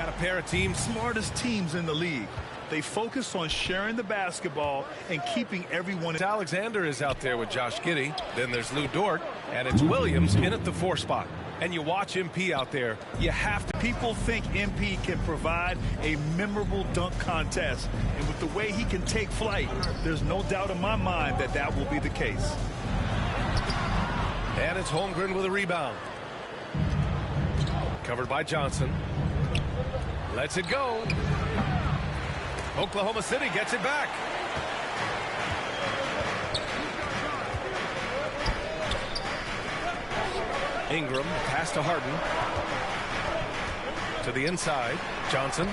got a pair of teams. Smartest teams in the league. They focus on sharing the basketball and keeping everyone. Alexander is out there with Josh Giddey. Then there's Lou Dort, and it's Williams in at the 4 spot. And you watch MP out there, you have to. People think MP can provide a memorable dunk contest. And with the way he can take flight, there's no doubt in my mind that that will be the case. And it's Holmgren with a rebound. Covered by Johnson. Lets it go. Oklahoma City gets it back. Ingram, pass to Harden. To the inside. Johnson.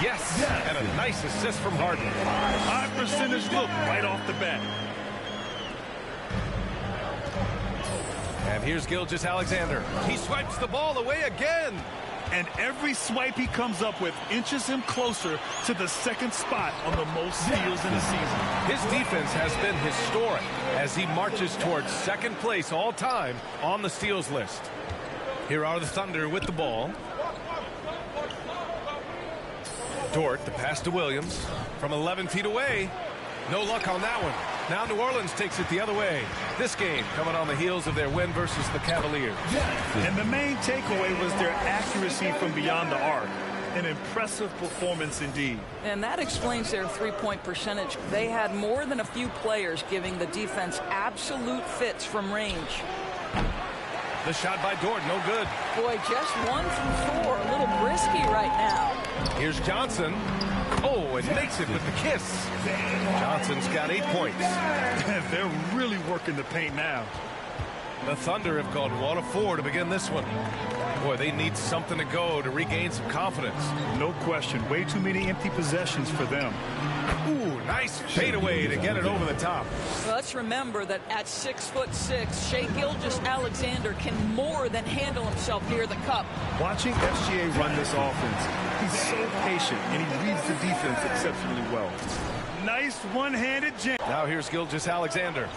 Yes! And a nice assist from Harden. High percentage look right off the bat. And here's Gilgeous-Alexander. He swipes the ball away again. And every swipe he comes up with inches him closer to the second spot on the most steals in the season. His defense has been historic as he marches towards second place all time on the steals list. Here are the Thunder with the ball. Dort, the pass to Williams from 11 feet away. No luck on that one. Now New Orleans takes it the other way. This game coming on the heels of their win versus the Cavaliers. And the main takeaway was their accuracy from beyond the arc. An impressive performance indeed. And that explains their three-point percentage. They had more than a few players giving the defense absolute fits from range. The shot by Dort, no good. Boy, just 1 from 4. A little brisky right now. Here's Johnson. Oh, and makes it with the kiss. Johnson's got 8 points. They're really working the paint now. The Thunder have gone 1 of 4 to begin this one. Boy, they need something to go to regain some confidence. No question. Way too many empty possessions for them. Ooh, nice fadeaway to get it over the top. Well, let's remember that at 6'6", Shai Gilgeous-Alexander can more than handle himself near the cup. Watching SGA run this offense, he's so patient and he reads the defense exceptionally well. Nice one-handed jam. Now here's Gilgeous-Alexander.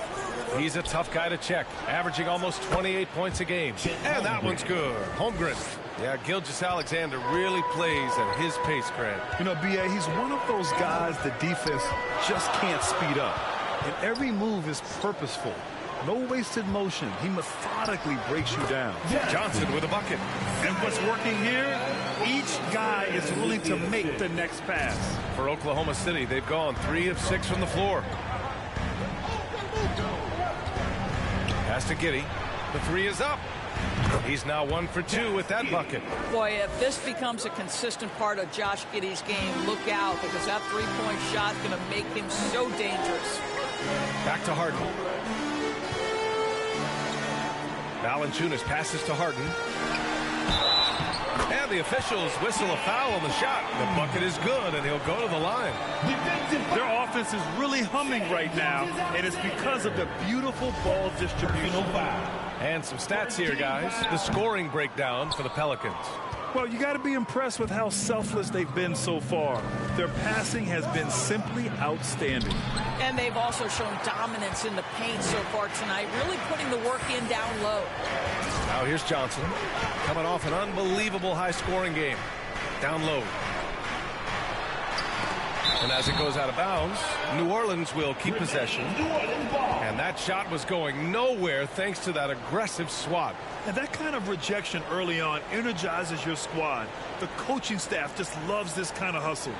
He's a tough guy to check, averaging almost 28 points a game. And that one's good. Holmgren. Yeah, Gilgeous-Alexander really plays at his pace, Grant. You know, B.A., he's one of those guys the defense just can't speed up. And every move is purposeful. No wasted motion. He methodically breaks you down. Johnson with a bucket. And what's working here? Each guy is willing to make the next pass. For Oklahoma City, they've gone 3 of 6 from the floor. Pass to Giddey. The 3 is up. He's now 1 for 2 with that bucket. Boy, if this becomes a consistent part of Josh Giddey's game, look out, because that three-point shot is going to make him so dangerous. Back to Harden. Valanciunas passes to Harden. And the officials whistle a foul on the shot. The bucket is good, and he'll go to the line. Their offense is really humming right now, and it's because of the beautiful ball distribution. And some stats here, guys. The scoring breakdown for the Pelicans. Well, you got to be impressed with how selfless they've been so far. Their passing has been simply outstanding. And they've also shown dominance in the paint so far tonight, really putting the work in down low. Now here's Johnson, coming off an unbelievable high-scoring game. Down low. And as it goes out of bounds, New Orleans will keep possession. And that shot was going nowhere thanks to that aggressive swat. And that kind of rejection early on energizes your squad. The coaching staff just loves this kind of hustle.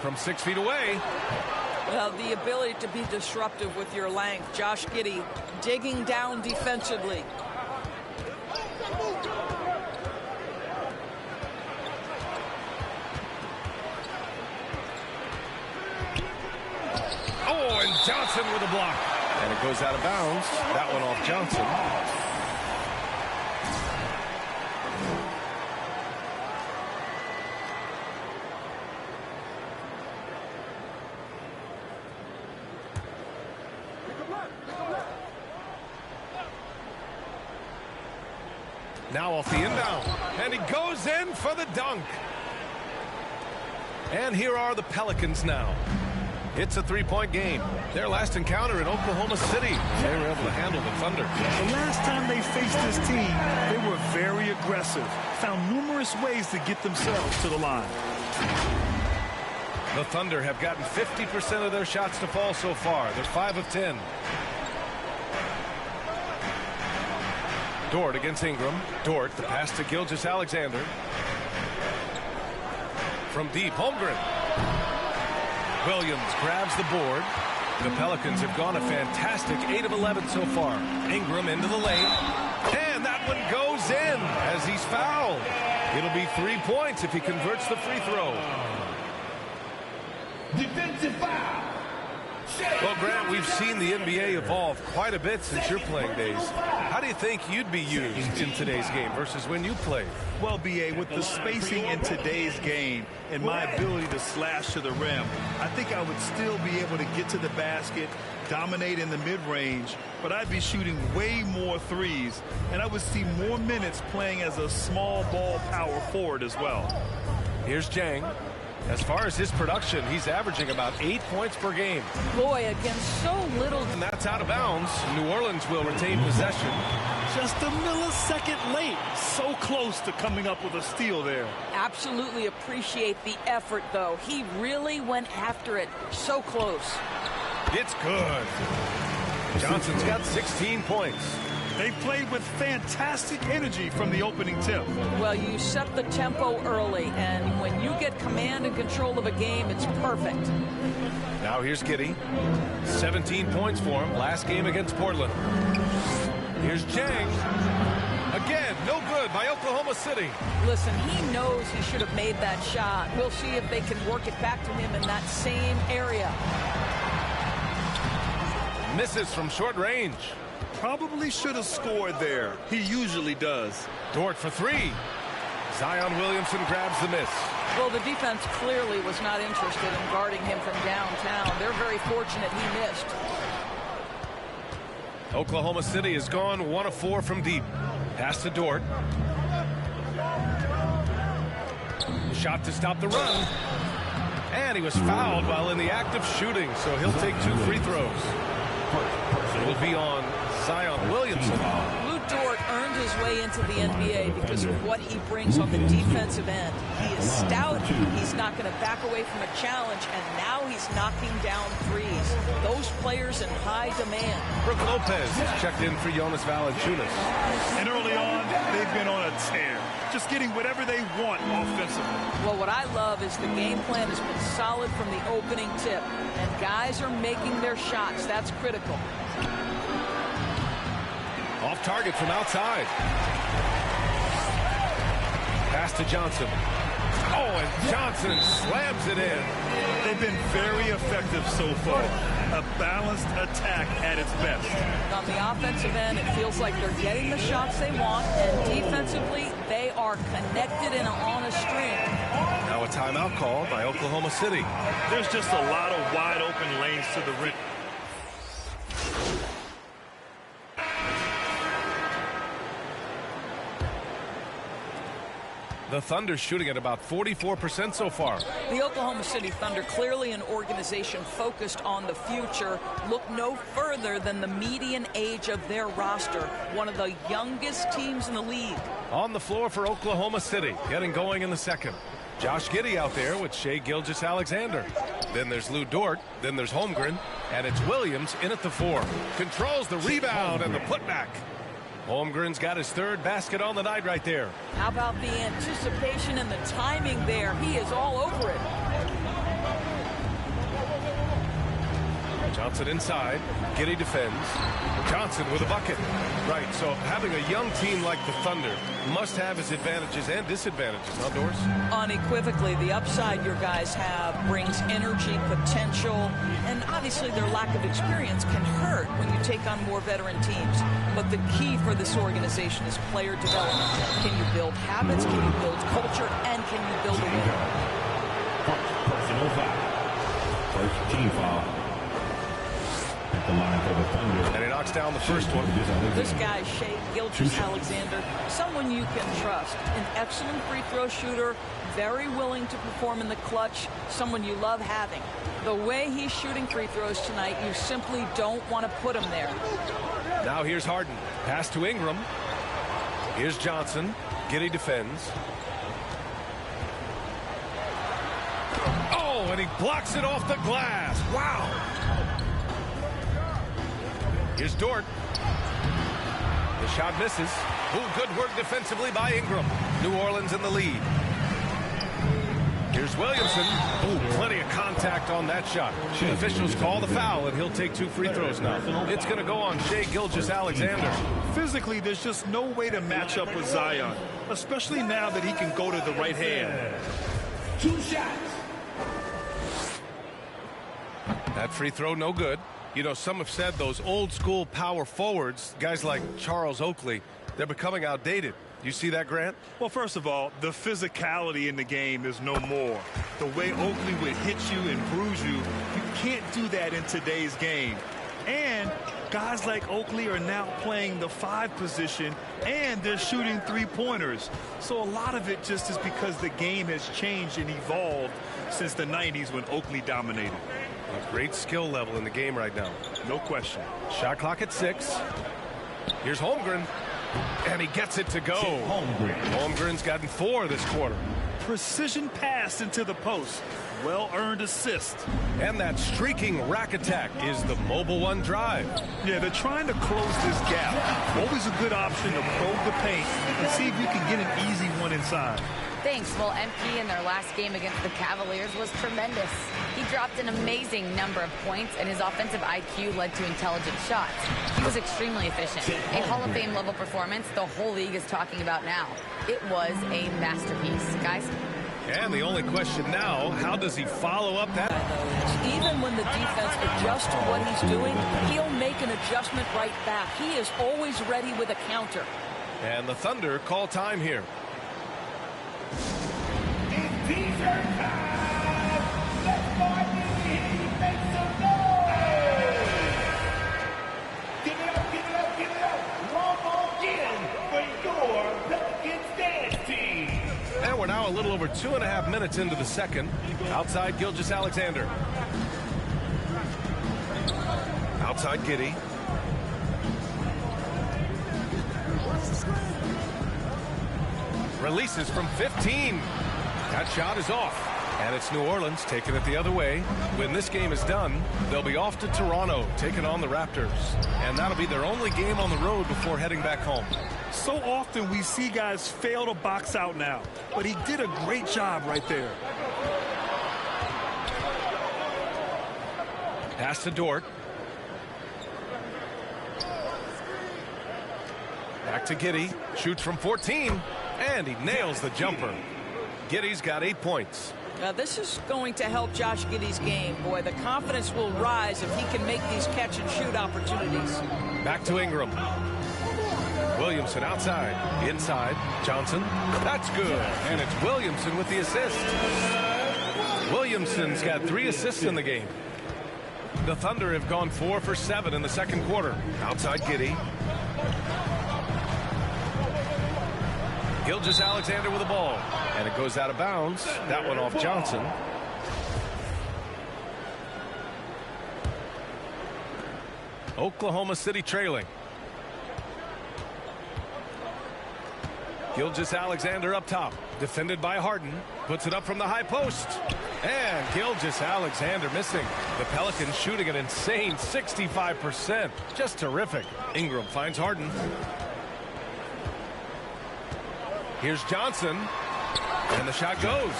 From 6 feet away. Well, the ability to be disruptive with your length. Josh Giddey digging down defensively. Oh, and Johnson with a block. And it goes out of bounds. That one off Johnson. Now off the inbound. And he goes in for the dunk. And here are the Pelicans now. It's a three-point game. Their last encounter in Oklahoma City. They were able to handle the Thunder. The last time they faced this team, they were very aggressive. Found numerous ways to get themselves to the line. The Thunder have gotten 50% of their shots to fall so far. They're 5 of 10. Dort against Ingram. Dort, the pass to Gilgeous-Alexander. From deep, Holmgren. Williams grabs the board. The Pelicans have gone a fantastic 8 of 11 so far. Ingram into the lane. And that one goes in as he's fouled. It'll be 3 points if he converts the free throw. Defensive foul. Well, Grant, we've seen the NBA evolve quite a bit since your playing days. How do you think you'd be used in today's game versus when you played? Well, B.A., with the spacing in today's game and my ability to slash to the rim, I think I would still be able to get to the basket, dominate in the mid-range, but I'd be shooting way more threes, and I would see more minutes playing as a small ball power forward as well. Here's Jang. As far as his production, he's averaging about 8 points per game. Boy, against so little. And that's out of bounds. New Orleans will retain possession. Just a millisecond late. So close to coming up with a steal there. Absolutely appreciate the effort, though. He really went after it. So close. It's good. Johnson's got 16 points. They played with fantastic energy from the opening tip. Well, you set the tempo early, and when you get command and control of a game, it's perfect. Now here's Giddey. 17 points for him last game against Portland. Here's Jang. Again, no good by Oklahoma City. Listen, he knows he should have made that shot. We'll see if they can work it back to him in that same area. Misses from short range. Probably should have scored there. He usually does. Dort for three. Zion Williamson grabs the miss. Well, the defense clearly was not interested in guarding him from downtown. They're very fortunate he missed. Oklahoma City has gone 1 of 4 from deep. Pass to Dort. Shot to stop the run. And he was fouled while in the act of shooting, so he'll take 2 free throws. It will be on Zion Williamson. Lou Dort earned his way into the NBA because of what he brings on the defensive end. He is stout, he's not going to back away from a challenge, and now he's knocking down threes. Those players in high demand. Brook Lopez has checked in for Jonas Valanciunas. And early on, they've been on a tear, just getting whatever they want offensively. Well, what I love is the game plan has been solid from the opening tip, and guys are making their shots. That's critical. Off target from outside. Pass to Johnson. Oh, and Johnson slams it in. They've been very effective so far. A balanced attack at its best. On the offensive end, it feels like they're getting the shots they want, and defensively, they are connected and on a string. Now a timeout called by Oklahoma City. There's just a lot of wide open lanes to the rim. The Thunder shooting at about 44% so far. The Oklahoma City Thunder, clearly an organization focused on the future, look no further than the median age of their roster, one of the youngest teams in the league. On the floor for Oklahoma City, getting going in the second. Josh Giddey out there with Shai Gilgeous-Alexander. Then there's Lou Dort, then there's Holmgren, and it's Williams in at the 4. Controls the rebound and the putback. Holmgren's got his 3rd basket on the night right there. How about the anticipation and the timing there? He is all over it. Johnson inside. Giddey defends. Johnson with a bucket. Right, so having a young team like the Thunder must have its advantages and disadvantages, huh, Doris? Unequivocally, the upside your guys have brings energy, potential, and obviously their lack of experience can hurt when you take on more veteran teams. But the key for this organization is player development. Can you build habits? Can you build culture? And can you build a winner? Personal foul. First team foul. At the line for the Thunder. And he knocks knocks down the first one. This guy, Shai Gilgeous-Alexander, someone you can trust. An excellent free throw shooter, very willing to perform in the clutch, someone you love having. The way he's shooting free throws tonight, you simply don't want to put him there. Now here's Harden. Pass to Ingram. Here's Johnson. Giddey defends. Oh, and he blocks it off the glass. Wow. Here's Dort. The shot misses. Ooh, good work defensively by Ingram. New Orleans in the lead. Here's Williamson. Ooh, plenty of contact on that shot. The officials call the foul, and he'll take 2 free throws now. It's going to go on Shai Gilgeous-Alexander. Physically, there's just no way to match up with Zion, especially now that he can go to the right hand. 2 shots. That free throw, no good. You know, some have said those old school power forwards, guys like Charles Oakley, they're becoming outdated. You see that, Grant? Well, first of all, the physicality in the game is no more. The way Oakley would hit you and bruise you, you can't do that in today's game. And guys like Oakley are now playing the 5 position, and they're shooting 3-pointers. So a lot of it just is because the game has changed and evolved since the 90s when Oakley dominated. A great skill level in the game right now. No question. Shot clock at 6. Here's Holmgren. And he gets it to go. Holmgren's gotten 4 this quarter. Precision pass into the post. Well-earned assist. And that streaking rack attack is the mobile 1 drive. Yeah, they're trying to close this gap. Always a good option to probe the paint and see if you can get an easy one inside. Thanks. Well, MP in their last game against the Cavaliers was tremendous. He dropped an amazing number of points, and his offensive IQ led to intelligent shots. He was extremely efficient. A Hall of Fame level performance the whole league is talking about now. It was a masterpiece. Guys? And the only question now, how does he follow up that? Even when the defense adjusts to what he's doing, he'll make an adjustment right back. He is always ready with a counter. And the Thunder call time here. It's T-shirt time. Let's make some noise. Give it up. One more again for your Pelicans dance team. And we're now a little over 2.5 minutes into the second. Outside Gilgeous-Alexander. Outside Giddey. Releases from 15. That shot is off. And it's New Orleans taking it the other way. When this game is done, they'll be off to Toronto, taking on the Raptors. And that'll be their only game on the road before heading back home. So often we see guys fail to box out now, but he did a great job right there. Pass to Dort. Back to Giddey. Shoots from 14. And he nails the jumper. Giddey's got 8 points. Now this is going to help Josh Giddey's game. Boy, the confidence will rise if he can make these catch-and-shoot opportunities. Back to Ingram. Williamson outside. Inside. Johnson. That's good. And it's Williamson with the assist. Williamson's got 3 assists in the game. The Thunder have gone 4 for 7 in the second quarter. Outside Giddey. Gilgeous-Alexander with the ball. And it goes out of bounds. That one off Johnson. Oklahoma City trailing. Gilgeous-Alexander up top. Defended by Harden. Puts it up from the high post. And Gilgeous-Alexander missing. The Pelicans shooting an insane 65%. Just terrific. Ingram finds Harden. Here's Johnson. And the shot goes.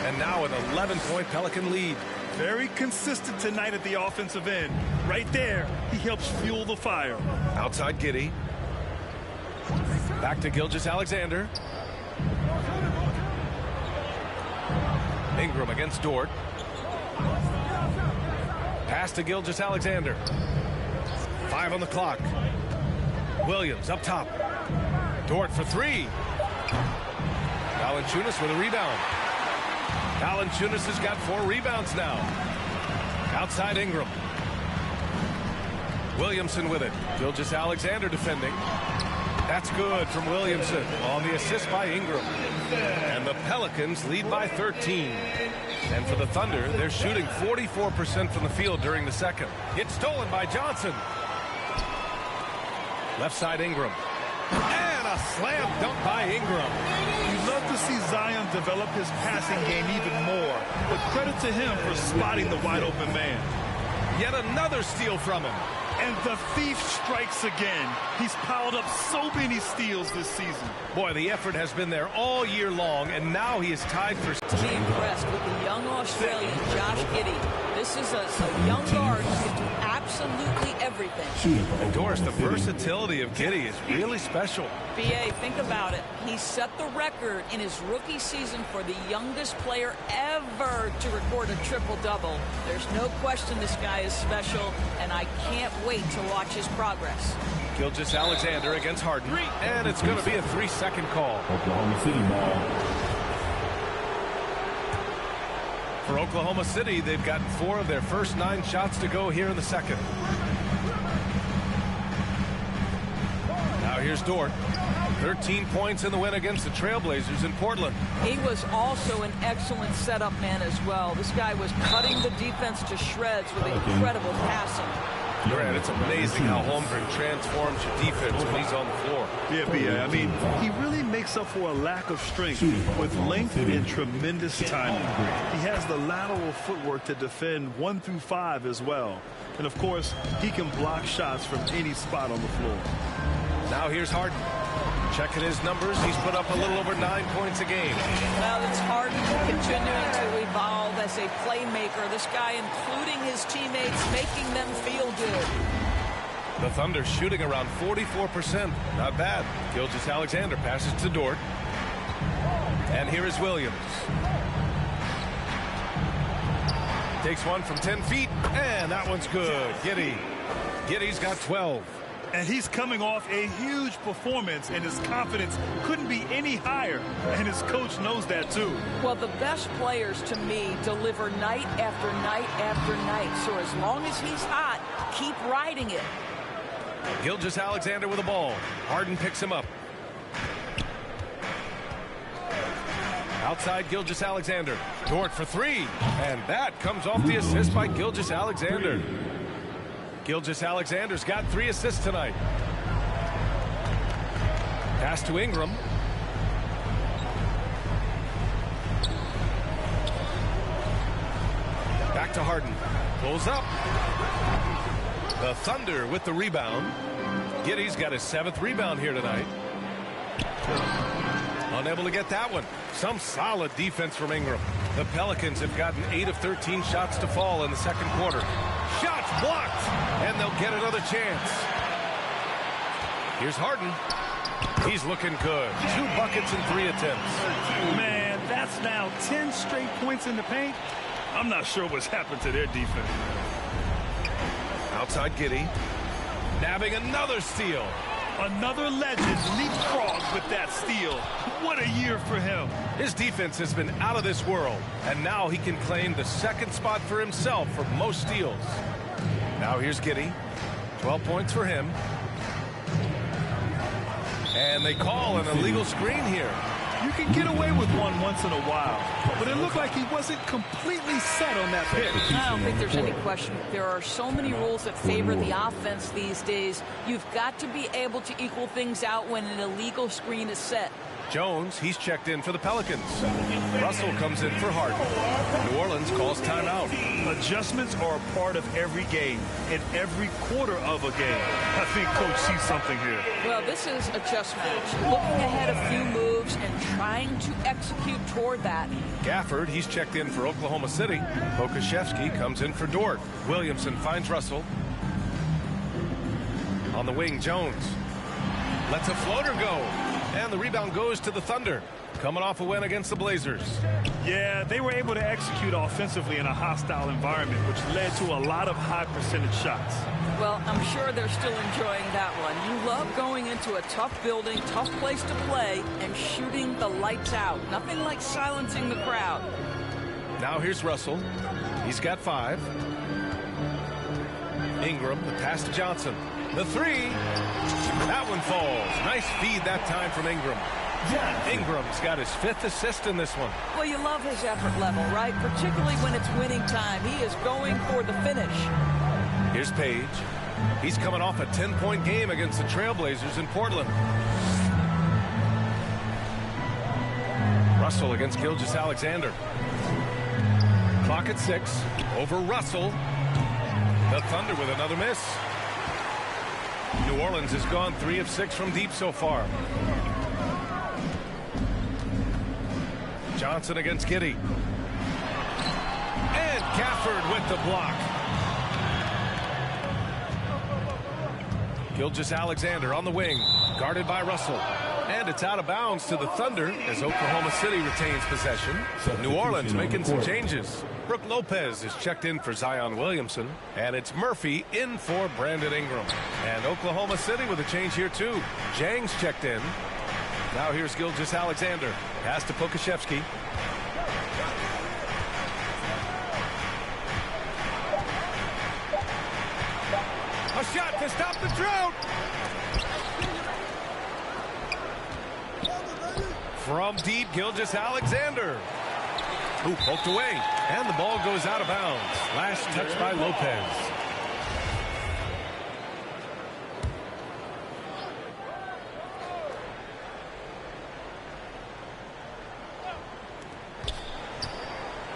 And now an 11-point Pelican lead. Very consistent tonight at the offensive end. Right there, he helps fuel the fire. Outside Giddey. Back to Gilgeous-Alexander. Ingram against Dort. Pass to Gilgeous-Alexander. 5 on the clock. Williams up top. Dort for 3. Valanciunas with a rebound. Valanciunas has got 4 rebounds now. Outside Ingram. Williamson with it. Gilgeous-Alexander defending. That's good from Williamson on the assist by Ingram. And the Pelicans lead by 13. And for the Thunder, they're shooting 44% from the field during the second. It's stolen by Johnson. Left side Ingram. And a slam dunk by Ingram. You'd love to see Zion develop his passing game even more. But credit to him for spotting the wide open man. Yet another steal from him. And the thief strikes again. He's piled up so many steals this season. Boy, the effort has been there all year long, and now he is tied for... Be impressed with the young Australian, Josh Giddey. This is a young guard who can do absolutely everything. And Doris, the versatility of Giddey is really special. B.A., think about it. He set the record in his rookie season for the youngest player ever to record a triple-double. There's no question this guy is special, and I can't wait to watch his progress. Gilgeous-Alexander against Harden, and it's going to be a 3-second call. Oklahoma City ball. For Oklahoma City, they've gotten 4 of their first 9 shots to go here in the second. Now here's Dort. 13 points in the win against the Trailblazers in Portland. He was also an excellent setup man as well. This guy was cutting the defense to shreds with incredible passing. Grant, it's amazing how Holmgren transforms your defense when he's on the floor. Yeah, B.A. I mean, he really makes up for a lack of strength with length and tremendous timing. He has the lateral footwork to defend 1 through 5 as well. And, of course, he can block shots from any spot on the floor. Now here's Harden. Checking his numbers, he's put up a little over 9 points a game. Well, it's Harden continuing to evolve as a playmaker. This guy, including his teammates, making them feel good. The Thunder shooting around 44%. Not bad. Gilgeous-Alexander passes to Dort. And here is Williams. Takes one from 10 feet, and that one's good. Giddey's got 12. And he's coming off a huge performance, and his confidence couldn't be any higher. And his coach knows that, too. Well, the best players, to me, deliver night after night after night. So as long as he's hot, keep riding it. Gilgeous-Alexander with the ball. Harden picks him up. Outside Gilgeous-Alexander. Dort for 3. And that comes off the assist by Gilgeous-Alexander. Gilgeous-Alexander's got 3 assists tonight. Pass to Ingram. Back to Harden. Pulls up. The Thunder with the rebound. Giddey's got his 7th rebound here tonight. Unable to get that one. Some solid defense from Ingram. The Pelicans have gotten 8 of 13 shots to fall in the second quarter. Shots blocked, and they'll get another chance. Here's Harden. He's looking good. 2 buckets and 3 attempts. Man, that's now 10 straight points in the paint. I'm not sure what's happened to their defense. Outside Giddey. Nabbing another steal. Another legend leapfrogs with that steal. What a year for him. His defense has been out of this world, and now he can claim the 2nd spot for himself for most steals. Now here's Giddey. 12 points for him. And they call an illegal screen here. You can get away with one once in a while, but it looked like he wasn't completely set on that pitch. I don't think there's any question. There are so many rules that favor the offense these days. You've got to be able to equal things out when an illegal screen is set. Jones, he's checked in for the Pelicans. Russell comes in for Harden. New Orleans calls timeout. Adjustments are a part of every game, and every quarter of a game. I think Coach sees something here. Well, this is a chess match. Looking ahead a few moves and trying to execute toward that. Gafford, he's checked in for Oklahoma City. Pokashevsky comes in for Dort. Williamson finds Russell. On the wing, Jones lets a floater go. And the rebound goes to the Thunder, coming off a win against the Blazers. Yeah, they were able to execute offensively in a hostile environment, which led to a lot of high percentage shots. Well, I'm sure they're still enjoying that one. You love going into a tough building, tough place to play, and shooting the lights out. Nothing like silencing the crowd. Now here's Russell. He's got 5. Ingram, the pass to Johnson. The three. That one falls. Nice feed that time from Ingram. Ingram's got his 5th assist in this one. Well, you love his effort level, right? Particularly when it's winning time. He is going for the finish. Here's Page. He's coming off a 10-point game against the Trailblazers in Portland. Russell against Gilgeous-Alexander. Clock at 6. Over Russell. The Thunder with another miss. New Orleans has gone 3 of 6 from deep so far. Johnson against Giddey. And Gafford with the block. Gilgeous-Alexander on the wing, guarded by Russell. And it's out of bounds to the Thunder as Oklahoma City retains possession. New Orleans making some changes. Brook Lopez is checked in for Zion Williamson. And it's Murphy in for Brandon Ingram. And Oklahoma City with a change here too. Jang's checked in. Now here's Gilgeous-Alexander. Pass to Pokashevsky. A shot to stop the drought. From deep, Gilgeous-Alexander. Who poked away. And the ball goes out of bounds. Last touch by Lopez.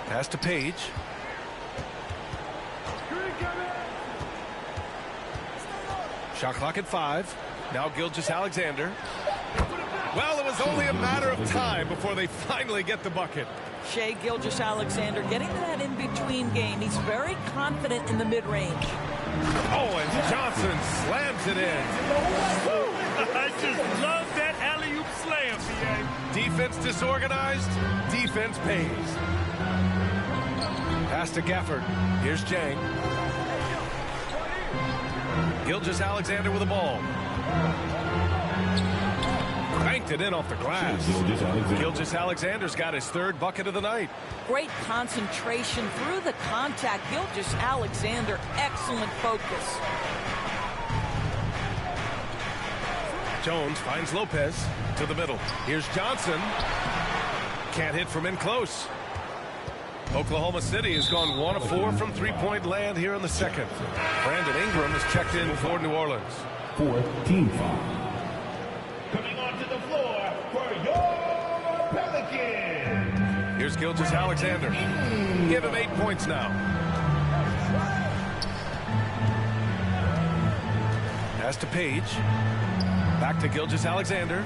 Pass to Page. Shot clock at 5. Now Gilgeous-Alexander. Well, it was only a matter of time before they finally get the bucket. Shai Gilgeous-Alexander getting to that in-between game. He's very confident in the mid-range. Oh, and Johnson slams it in. I just love that alley-oop slam, BA. Defense disorganized. Defense pays. Pass to Gafford. Here's Jang. Gilgeous-Alexander with the ball. Banked it in off the glass. Gilgeous-Alexander's got his 3rd bucket of the night. Great concentration through the contact. Gilgeous-Alexander, excellent focus. Jones finds Lopez to the middle. Here's Johnson. Can't hit from in close. Oklahoma City has gone 1 of 4 from three-point land here in the second. Brandon Ingram is checked in for New Orleans. 4th team foul. Coming onto the floor for your Pelicans. Here's Gilgeous-Alexander. Give him 8 points now. Pass to Page. Back to Gilgeous-Alexander.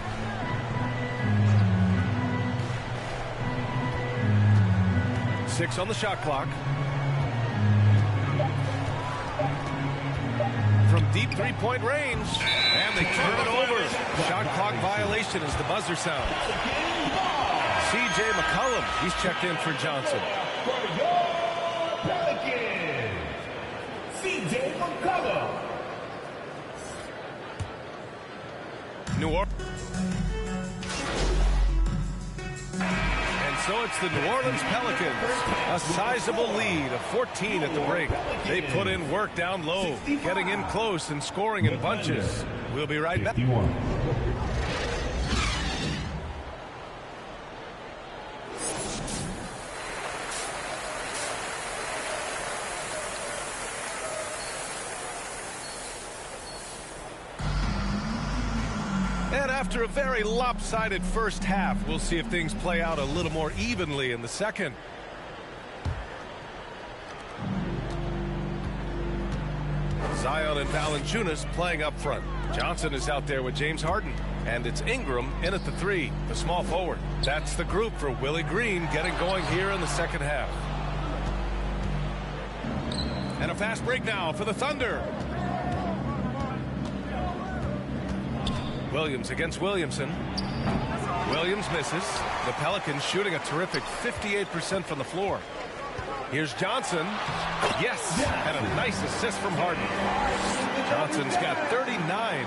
Six on the shot clock. From deep 3-point range. And they turn it over. Shot clock violation as the buzzer sounds. C.J. McCollum, he's checked in for Johnson. For your Pelicans, C.J. McCollum. New Orleans. So it's the New Orleans Pelicans, a sizable lead of 14 at the break. They put in work down low, getting in close and scoring in bunches. We'll be right back. And after a very lopsided first half, we'll see if things play out a little more evenly in the second. Zion and Valanciunas playing up front. Johnson is out there with James Harden. And it's Ingram in at the 3, the small forward. That's the group for Willie Green getting going here in the second half. And a fast break now for the Thunder. Williams against Williamson. Williams misses. The Pelicans shooting a terrific 58% from the floor. Here's Johnson. Yes, and a nice assist from Harden. Johnson's got 39.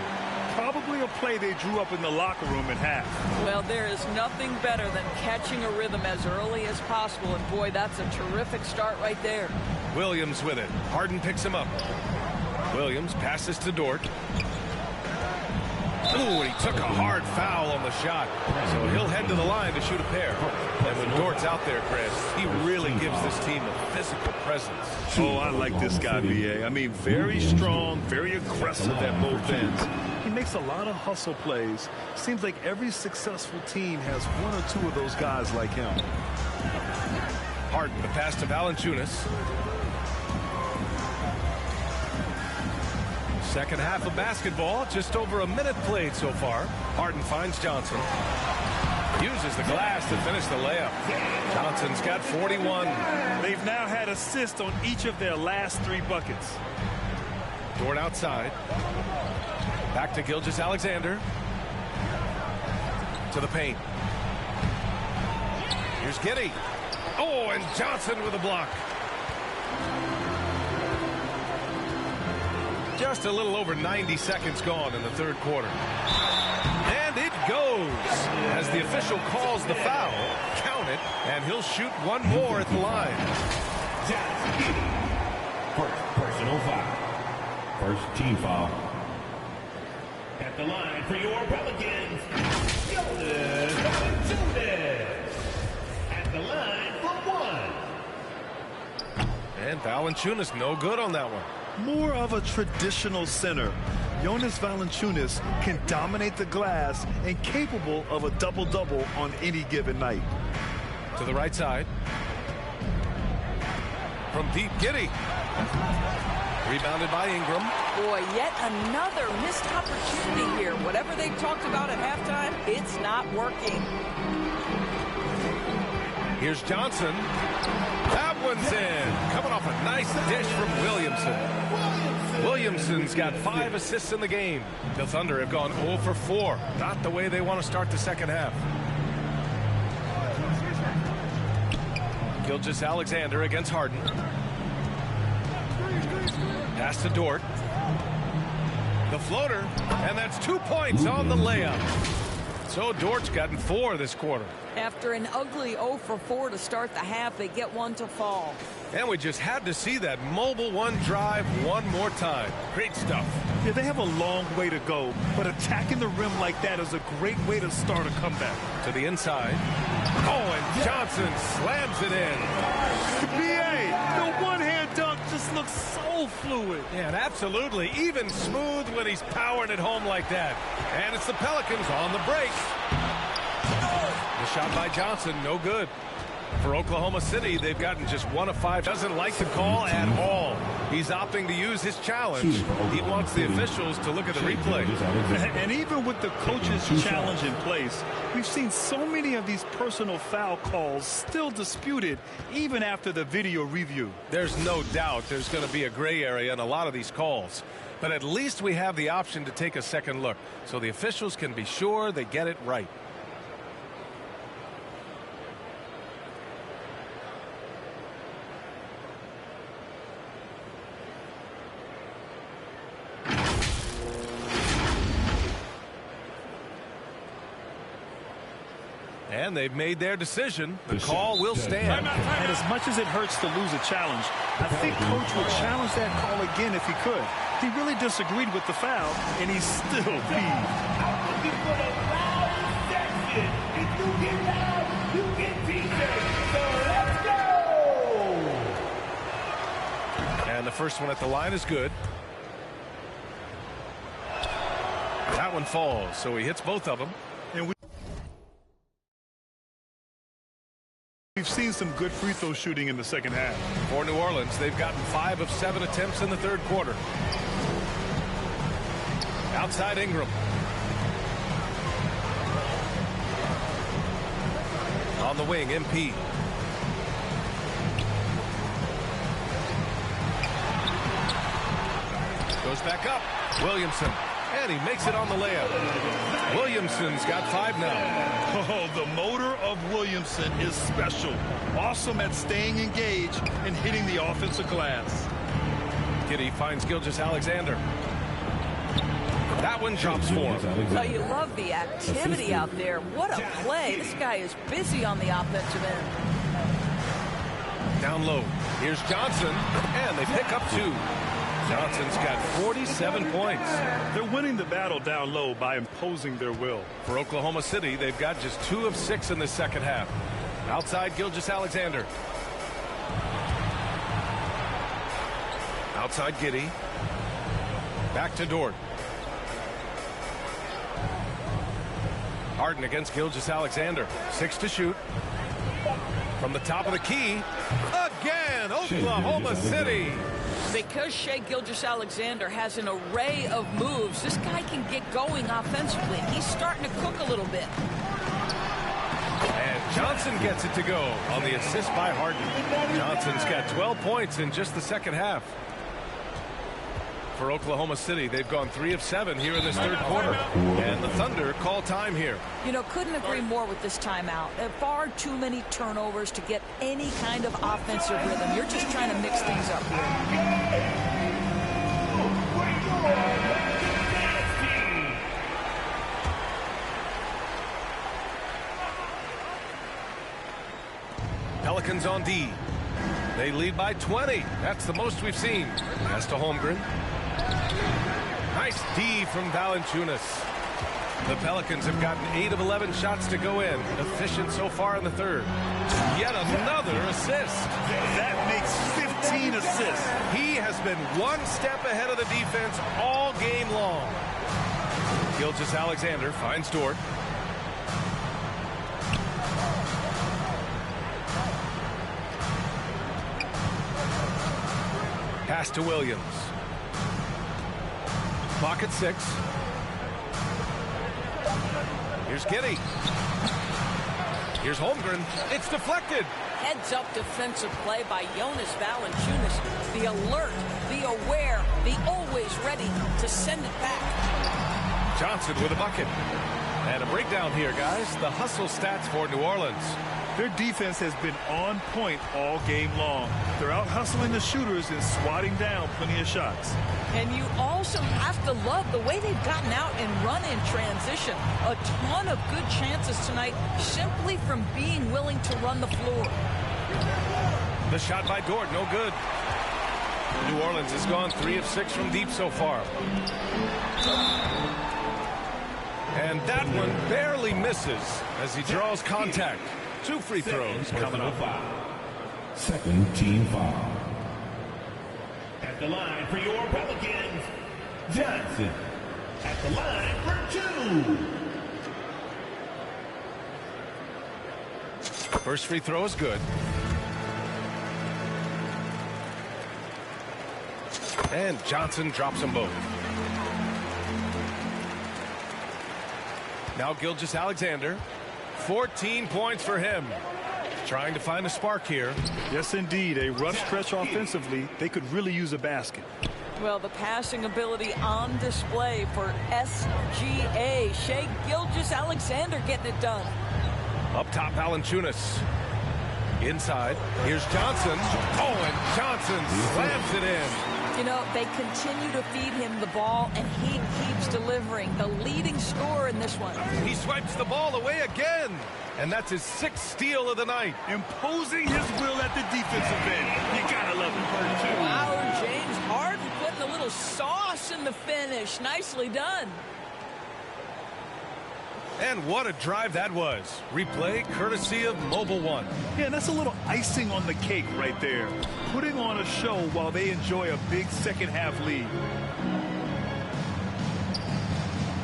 Probably a play they drew up in the locker room at half. Well, there is nothing better than catching a rhythm as early as possible. And boy, that's a terrific start right there. Williams with it. Harden picks him up. Williams passes to Dort. Ooh, and he took a hard foul on the shot. So he'll head to the line to shoot a pair. And when Dort's out there, Chris, he really gives this team a physical presence. Oh, I like this guy, B.A. I mean, very strong, very aggressive at both ends. He makes a lot of hustle plays. Seems like every successful team has one or two of those guys like him. Harden, the pass to Valanciunas. Second half of basketball, just over a minute played so far. Harden finds Johnson. Uses the glass to finish the layup. Johnson's got 41. They've now had assists on each of their last 3 buckets. Dort outside. Back to Gilgeous-Alexander. To the paint. Here's Giddey. Oh, and Johnson with a block. Just a little over 90 seconds gone in the third quarter. And it goes. As the official calls the foul, count it, and he'll shoot one more at the line. First personal foul. First team foul. At the line for your Pelicans, Jonas Valanciunas. At the line for 1. And Valanciunas no good on that one. More of a traditional center. Jonas Valanciunas can dominate the glass and capable of a double-double on any given night. To the right side. From deep, Giddey. Rebounded by Ingram. Boy, yet another missed opportunity here. Whatever they talked about at halftime, it's not working. Here's Johnson. That one's in. Coming off a nice dish from Williamson. Williamson's got 5 assists in the game. The Thunder have gone 0 for 4. Not the way they want to start the second half. Gilgeous-Alexander against Harden. Pass to Dort. The floater. And that's 2 points on the layup. So Dort's gotten 4 this quarter. After an ugly 0 for 4 to start the half, they get one to fall. And we just had to see that mobile one drive one more time. Great stuff. Yeah, they have a long way to go, but attacking the rim like that is a great way to start a comeback. To the inside. Oh, and Johnson slams it in. B.A., the one-hand dunk just looks so fluid. Yeah, and absolutely even smooth when he's powering it home like that. And it's the Pelicans on the break. The shot by Johnson, no good. For Oklahoma City, they've gotten just 1 of 5. Doesn't like the call at all. He's opting to use his challenge. He wants the officials to look at the replay. And even with the coach's challenge in place, we've seen so many of these personal foul calls still disputed even after the video review. There's no doubt there's going to be a gray area in a lot of these calls. But at least we have the option to take a second look so the officials can be sure they get it right. And they've made their decision. The call will stand. And as much as it hurts to lose a challenge, I think Coach would challenge that call again if he could. He really disagreed with the foul, and he's still peeved. Looking for the loud section. If you get loud, you get teachers. So let's go! And the first one at the line is good. That one falls, so he hits both of them. And we've seen some good free throw shooting in the second half. For New Orleans, they've gotten 5 of 7 attempts in the third quarter. Outside Ingram. On the wing, MP. Goes back up. Williamson. And he makes it on the layup. Williamson's got 5 now. Oh, the motor of Williamson is special. Awesome at staying engaged and hitting the offensive glass. Giddey finds Gilgeous-Alexander. That one drops for him. So you love the activity out there. What a play. This guy is busy on the offensive end. Down low. Here's Johnson. And they pick up 2. Johnson's got 47 points. They're winning the battle down low by imposing their will. For Oklahoma City, they've got just 2 of 6 in the second half. Outside Gilgeous-Alexander. Outside Giddey. Back to Dort. Harden against Gilgeous-Alexander. 6 to shoot. From the top of the key. Again, Oklahoma City. Because Shai Gilgeous-Alexander has an array of moves, this guy can get going offensively. He's starting to cook a little bit. And Johnson gets it to go on the assist by Harden. Johnson's got 12 points in just the second half. For Oklahoma City, they've gone 3 of 7 here in this third quarter. And the Thunder call time here. You know, couldn't agree more with this timeout. There are far too many turnovers to get any kind of offensive rhythm. You're just trying to mix things up here. Pelicans on D. They lead by 20. That's the most we've seen. Pass to Holmgren. Nice D from Valanciunas. The Pelicans have gotten 8 of 11 shots to go in. Efficient so far in the third. Yet another assist. That makes 15 assists. He has been 1 step ahead of the defense all game long. Gilgeous-Alexander finds Dort. Pass to Williams. Clock at 6. Here's Giddey. Here's Holmgren. It's deflected. Heads-up defensive play by Jonas Valanciunas. The alert, the aware, the always ready to send it back. Johnson with a bucket. And a breakdown here, guys. The hustle stats for New Orleans. Their defense has been on point all game long. They're out hustling the shooters and swatting down plenty of shots. And you also have to love the way they've gotten out and run in transition. A ton of good chances tonight simply from being willing to run the floor. The shot by Dort, no good. New Orleans has gone 3 of 6 from deep so far. And that one barely misses as he draws contact. 2 free throws coming up. Second team foul. At the line for your Pelicans, Johnson. At the line for 2. First free throw is good. And Johnson drops them both. Now Gilgeous-Alexander. 14 points for him. Trying to find a spark here. Yes, indeed. A rough stretch offensively. They could really use a basket. Well, the passing ability on display for SGA. Shai Gilgeous-Alexander getting it done. Up top, Valanciunas. Inside. Here's Johnson. Oh, and Johnson slams it in. You know, they continue to feed him the ball, and he keeps delivering. The leading scorer in this one. He swipes the ball away again. And that's his 6th steal of the night. Imposing his will at the defensive end. You gotta love him. Wow, James Harden putting a little sauce in the finish. Nicely done. And what a drive that was. Replay courtesy of Mobile One. Yeah, and that's a little icing on the cake right there. Putting on a show while they enjoy a big second half lead.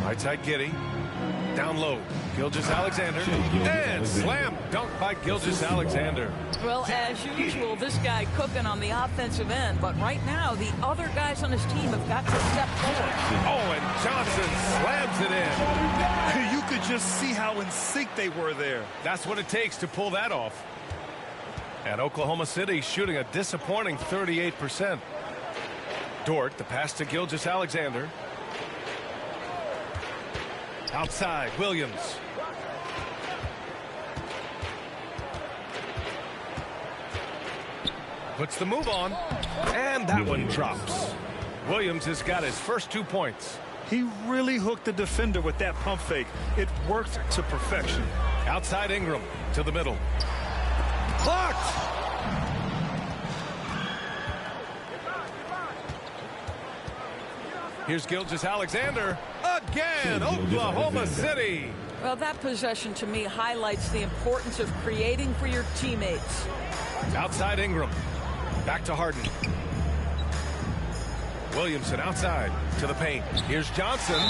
Right side Giddey. Down low. Gilgeous-Alexander. And slam dunk by Gilgeous-Alexander. Well, as usual, this guy cooking on the offensive end. But right now, the other guys on his team have got to step forward. Oh, and Johnson slams it in. You could just see how in sync they were there. That's what it takes to pull that off. And Oklahoma City shooting a disappointing 38%. Dort, the pass to Gilgeous-Alexander. Outside, Williams. Puts the move on. And that one drops. Williams has got his first 2 points. He really hooked the defender with that pump fake. It worked to perfection. Outside Ingram to the middle. Blocked. Here's Gilgeous-Alexander. Again, Oklahoma City. Well, that possession to me highlights the importance of creating for your teammates. Outside Ingram. Back to Harden. Williamson outside to the paint. Here's Johnson.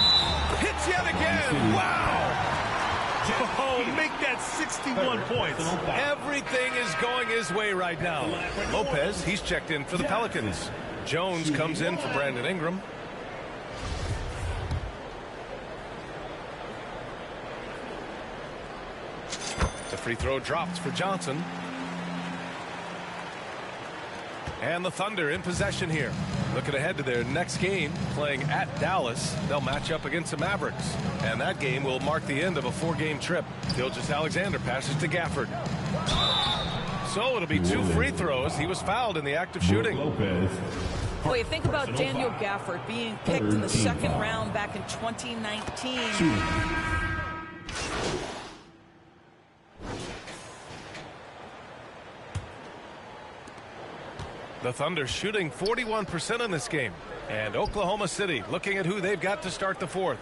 Hits yet again. Wow. Oh, make that 61 points. Everything is going his way right now. Lopez, he's checked in for the Pelicans. Jones comes in for Brandon Ingram. The free throw drops for Johnson. And the Thunder in possession here. Looking ahead to their next game, playing at Dallas. They'll match up against the Mavericks. And that game will mark the end of a 4-game trip. Gilgeous-Alexander passes to Gafford. So it'll be 2 free throws. He was fouled in the act of shooting. Well, you think about Daniel Gafford being picked in the second round back in 2019. The Thunder shooting 41% in this game. And Oklahoma City looking at who they've got to start the fourth.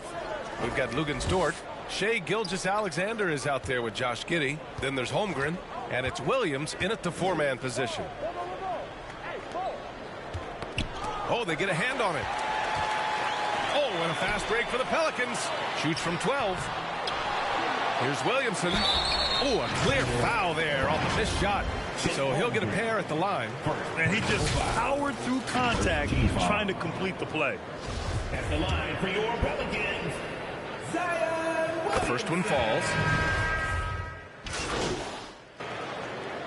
We've got Luguentz-Dort. Shai Gilgeous-Alexander is out there with Josh Giddey. Then there's Holmgren. And it's Williams in at the 4-man position. Oh, they get a hand on it. Oh, and a fast break for the Pelicans. Shoots from 12. Here's Williamson. Oh, a clear foul there on the missed shot. So he'll get a pair at the line. And he just powered through contact trying to complete the play. At the line for your Pelicans, Zion. The first one falls.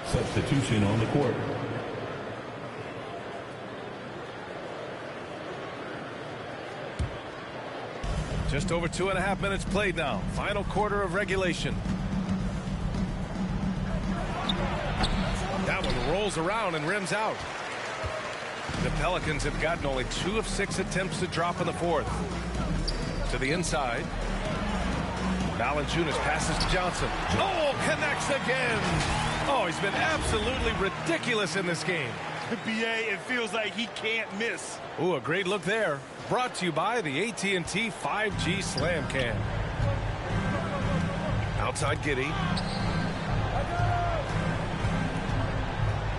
Substitution on the court. Just over 2.5 minutes played now. Final quarter of regulation. That one rolls around and rims out. The Pelicans have gotten only 2 of 6 attempts to drop in the fourth. To the inside. Valanciunas passes to Johnson. Oh, connects again. Oh, he's been absolutely ridiculous in this game. BA, it feels like he can't miss. Ooh, a great look there. Brought to you by the AT&T 5G Slam Cam. Outside Giddey.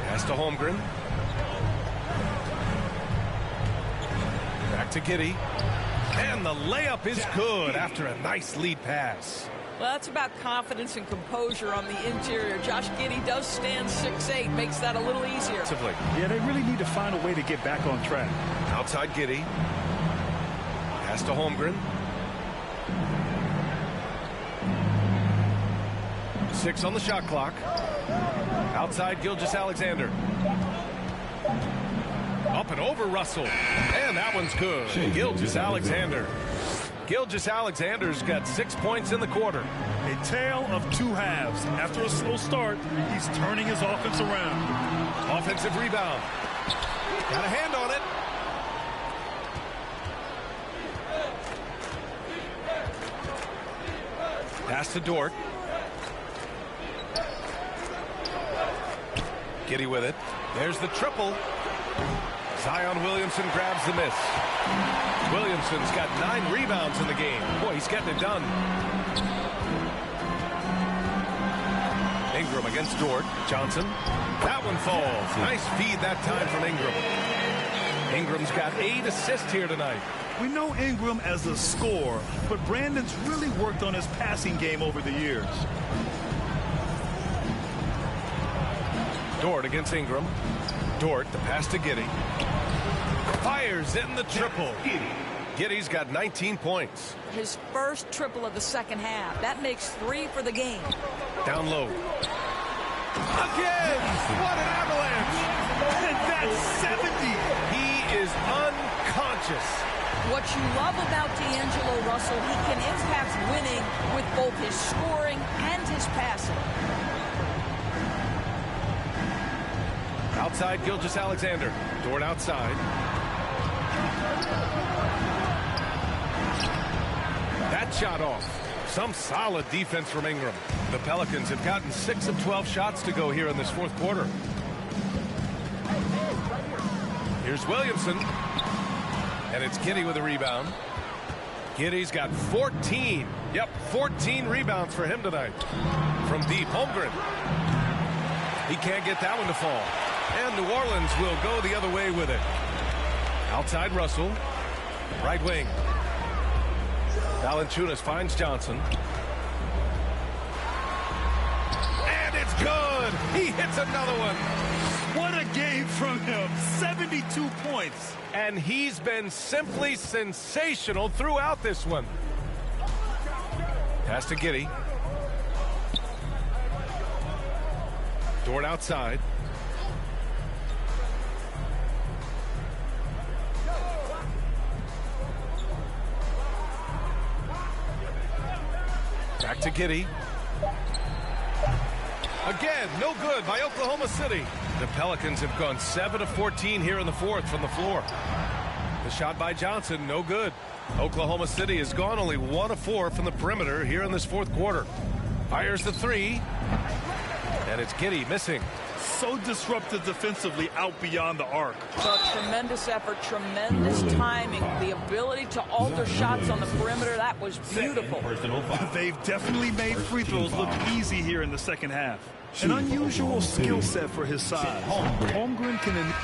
Pass to Holmgren. Back to Giddey. And the layup is good after a nice lead pass. Well, that's about confidence and composure on the interior. Josh Giddey does stand 6'8", makes that a little easier. Yeah, they really need to find a way to get back on track. Outside Giddey. Pass to Holmgren. 6 on the shot clock. Outside Gilgeous-Alexander. Up and over Russell. And that one's good. Gilgeous-Alexander. Gilgeous-Alexander's got 6 points in the quarter. A tale of 2 halves. After a slow start, he's turning his offense around. Offensive rebound. Got a hand on it. Pass to Dort. Giddey with it. There's the triple. Zion Williamson grabs the miss. Williamson's got 9 rebounds in the game. Boy, he's getting it done. Ingram against Dort. Johnson. That one falls. Nice feed that time from Ingram. Ingram's got 8 assists here tonight. We know Ingram as a scorer, but Brandon's really worked on his passing game over the years. Dort against Ingram. Dort, the pass to Giddey. Fires in the triple. Giddey's got 19 points. His first triple of the second half. That makes 3 for the game. Down low. Again! What an avalanche! And that's 70! He is unconscious. What you love about D'Angelo Russell, he can impact winning with both his scoring and his passing. Outside Gilgeous-Alexander. Dort outside. That shot off. Some solid defense from Ingram. The Pelicans have gotten 6 of 12 shots to go here in this fourth quarter. Here's Williamson. And it's Giddey with a rebound. Giddey's got 14. Yep, 14 rebounds for him tonight. From deep, Holmgren. He can't get that one to fall. And New Orleans will go the other way with it. Outside Russell. Right wing. Valanciunas finds Johnson. And it's good. He hits another one. What a game from him. 72 points. And he's been simply sensational throughout this one. Pass to Giddey. Dort outside. Back to Giddey. Again, no good by Oklahoma City. The Pelicans have gone 7 of 14 here in the fourth from the floor. The shot by Johnson, no good. Oklahoma City has gone only 1 of 4 from the perimeter here in this fourth quarter. Fires the three. And it's Giddey missing. So disruptive defensively out beyond the arc. A tremendous effort, tremendous timing, the ability to alter shots on the perimeter. That was beautiful. They've definitely made free throws look easy here in the second half. An unusual skill set for his size. Holmgren can...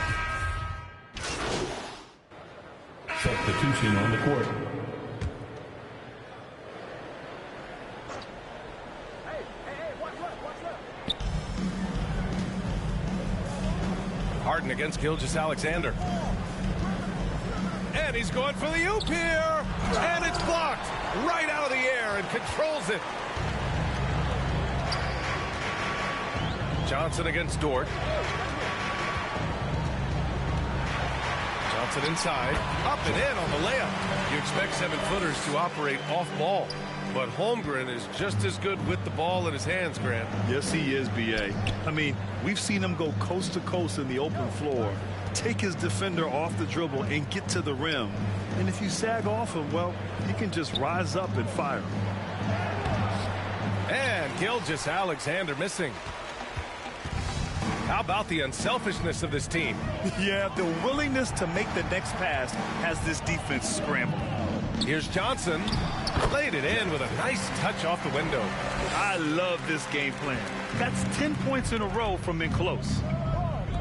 Substitution on the court. Harden against Gilgeous-Alexander. And he's going for the oop here. And it's blocked right out of the air and controls it. Johnson against Dort. Johnson inside. Up and in on the layup. You expect 7-footers to operate off ball. But Holmgren is just as good with the ball in his hands, Grant. Yes, he is, B.A. I mean, we've seen him go coast to coast in the open floor, take his defender off the dribble and get to the rim. And if you sag off him, well, he can just rise up and fire. And Gilgeous-Alexander missing. How about the unselfishness of this team? Yeah, the willingness to make the next pass has this defense scrambling. Here's Johnson. Laid it in with a nice touch off the window. I love this game plan. That's 10 points in a row from in close.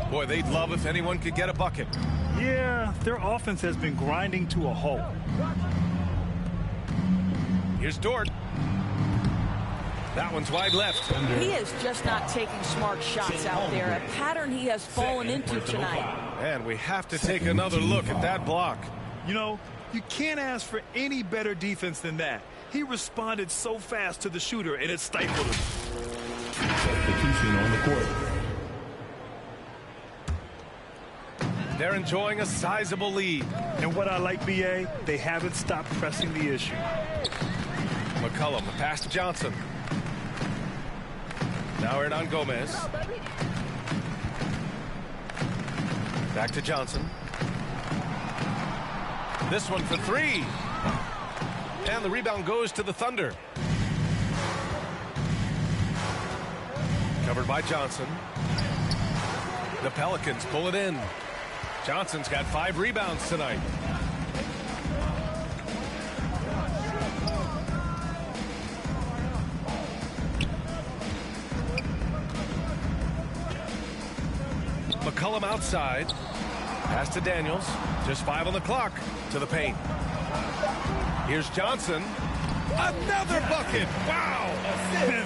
Boy, they'd love if anyone could get a bucket. Yeah, their offense has been grinding to a halt. Here's Dort. That one's wide left. He is just not taking smart shots out there. A pattern he has fallen into tonight. And we have to take another look at that block. You know, you can't ask for any better defense than that. He responded so fast to the shooter, and it stifled him. Substitution on the court. They're enjoying a sizable lead. And what I like, B.A., they haven't stopped pressing the issue. McCollum, the pass to Johnson. Now Hernan Gomez. Back to Johnson. This one for three. And the rebound goes to the Thunder. Covered by Johnson. The Pelicans pull it in. Johnson's got 5 rebounds tonight. McCollum outside. Pass to Daniels. Just 5 on the clock. To the paint. Here's Johnson. Another bucket. Wow.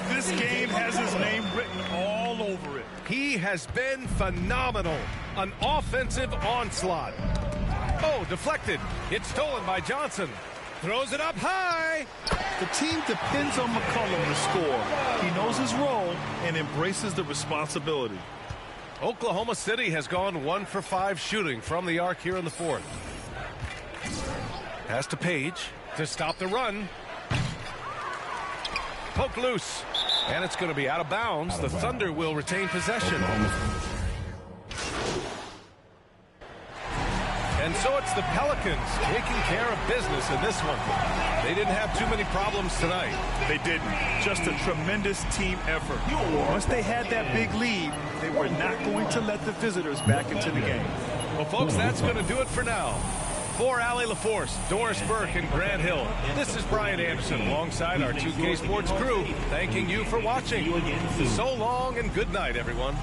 This game has his name written all over it. He has been phenomenal. An offensive onslaught. Oh, deflected. It's stolen by Johnson. Throws it up high. The team depends on McCollum to score. He knows his role and embraces the responsibility. Oklahoma City has gone 1 for 5 shooting from the arc here in the fourth. Pass to Page to stop the run. Poke loose. And it's going to be out of bounds. The Thunder will retain possession. And so it's the Pelicans taking care of business in this one. They didn't have too many problems tonight. They didn't. Just a tremendous team effort. Once they had that big lead, they were not going to let the visitors back into the game. Well, folks, that's going to do it for now. For Allie LaForce, Doris Burke, and Grant Hill, this is Brian Anderson alongside our 2K Sports crew, thanking you for watching. So long and good night, everyone.